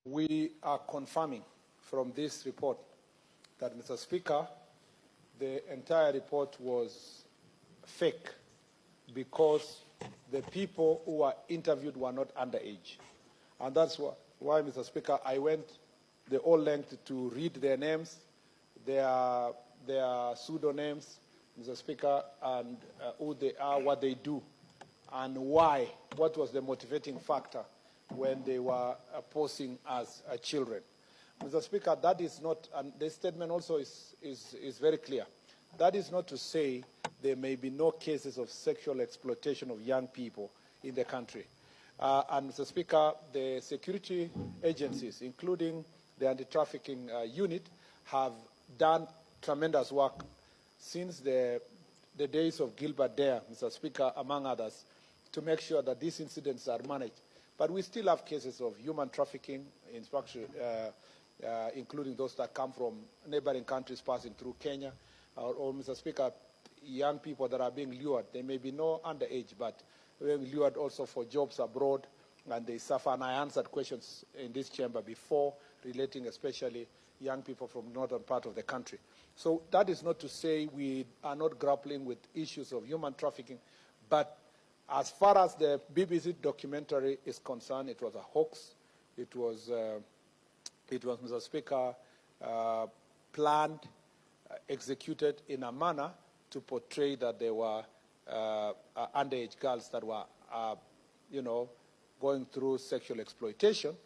We are confirming from this report that, Mr. Speaker, the entire report was fake because the people who were interviewed were not underage. And that's why, Mr. Speaker, I went the whole length to read their names, their pseudonyms, Mr. Speaker, and who they are, what they do, and why, what was the motivating factor when they were posing as children. Mr. Speaker, that is not, and the statement also is very clear. That is not to say there may be no cases of sexual exploitation of young people in the country. And Mr. Speaker, the security agencies, including the anti-trafficking unit, have done tremendous work since the days of Gilbert Dare, Mr. Speaker, among others, to make sure that these incidents are managed. But we still have cases of human trafficking, including those that come from neighboring countries passing through Kenya, or Mr. Speaker, young people that are being lured. They may be no underage, but being lured also for jobs abroad, and they suffer. And I answered questions in this chamber before relating especially young people from the northern part of the country. So that is not to say we are not grappling with issues of human trafficking, but as far as the BBC documentary is concerned, it was a hoax. It was Mr. Speaker, planned, executed in a manner to portray that there were underage girls that were, going through sexual exploitation,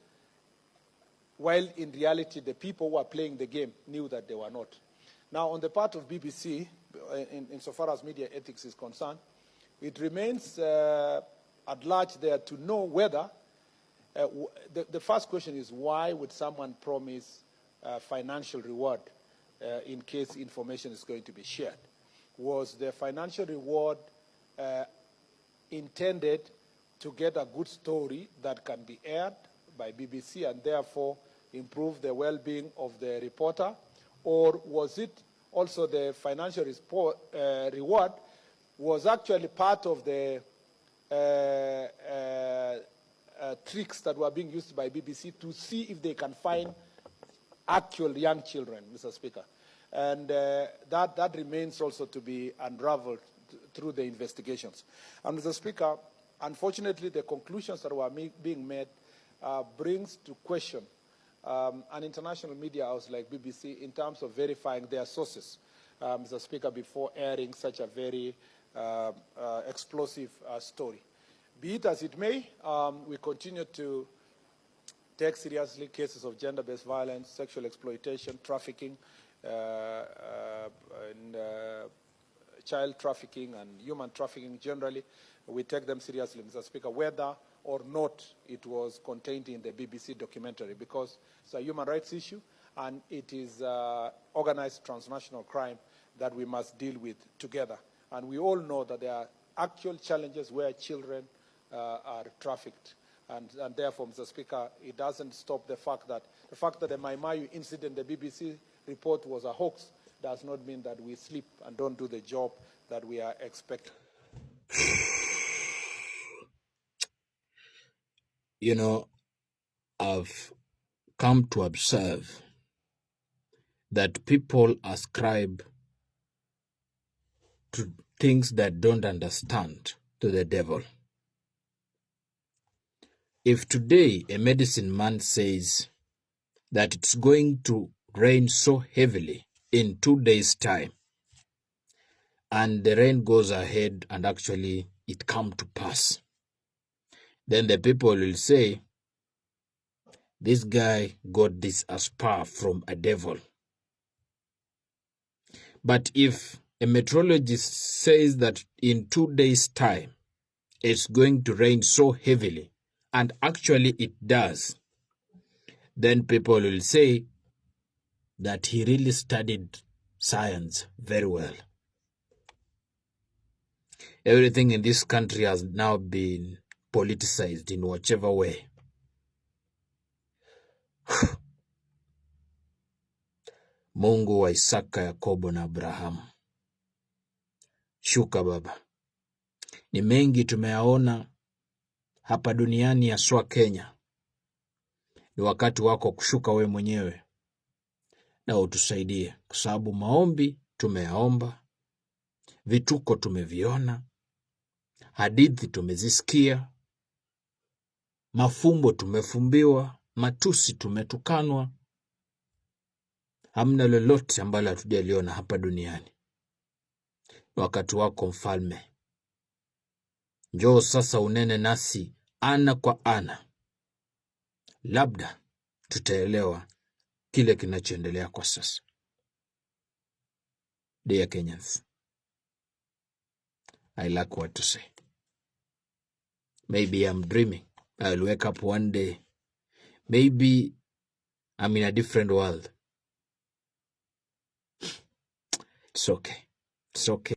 while in reality the people who were playing the game knew that they were not. Now, on the part of BBC, insofar as media ethics is concerned, it remains at large there to know whether, the first question is, why would someone promise financial reward in case information is going to be shared? Was the financial reward intended to get a good story that can be aired by BBC and therefore improve the well-being of the reporter? Or was it also the financial reward was actually part of the tricks that were being used by BBC to see if they can find actual young children, Mr. Speaker? And that remains also to be unraveled through the investigations. And Mr. Speaker, unfortunately, the conclusions that were being made brings to question an international media house like BBC in terms of verifying their sources, Mr. Speaker, before airing such a very explosive story. Be it as it may, we continue to take seriously cases of gender-based violence, sexual exploitation, trafficking, and child trafficking and human trafficking generally. We take them seriously, Mr. Speaker, whether or not it was contained in the BBC documentary, because it's a human rights issue and it is organized transnational crime that we must deal with together. And we all know that there are actual challenges where children are trafficked. And therefore, Mr. Speaker, it doesn't stop the fact that the Mahiu incident, the BBC report was a hoax, does not mean that we sleep and don't do the job that we are expecting. You know, I've come to observe that people ascribe to things that don't understand to the devil. If today a medicine man says that it's going to rain so heavily in 2 days' time, and the rain goes ahead and actually it come to pass, then the people will say, this guy got this as power from a devil. But if a meteorologist says that in 2 days' time it's going to rain so heavily, and actually it does, then people will say that he really studied science very well. Everything in this country has now been politicized in whichever way. Mungu wa Isaka, Yakobo na Abrahamu. Shuka Baba. Ni mengi tumeyaona hapa duniani, haswa Kenya. Ni wakati wako kushuka we mwenyewe na utusaidie, kwa sababu maombi tumeyaomba, vituko tumeviona, hadithi tumezisikia, mafumbo tumefumbiwa, matusi tumetukanwa. Hamna lolote ambalo hatujaliona hapa duniani. Wakati wako Mfalme, njoo sasa unene nasi ana kwa ana. Labda tutaelewa kile kinachoendelea kwa sasa. Dear Kenyans, I lack what to say. Maybe I'm dreaming. I'll wake up one day. Maybe I'm in a different world. It's okay. It's okay.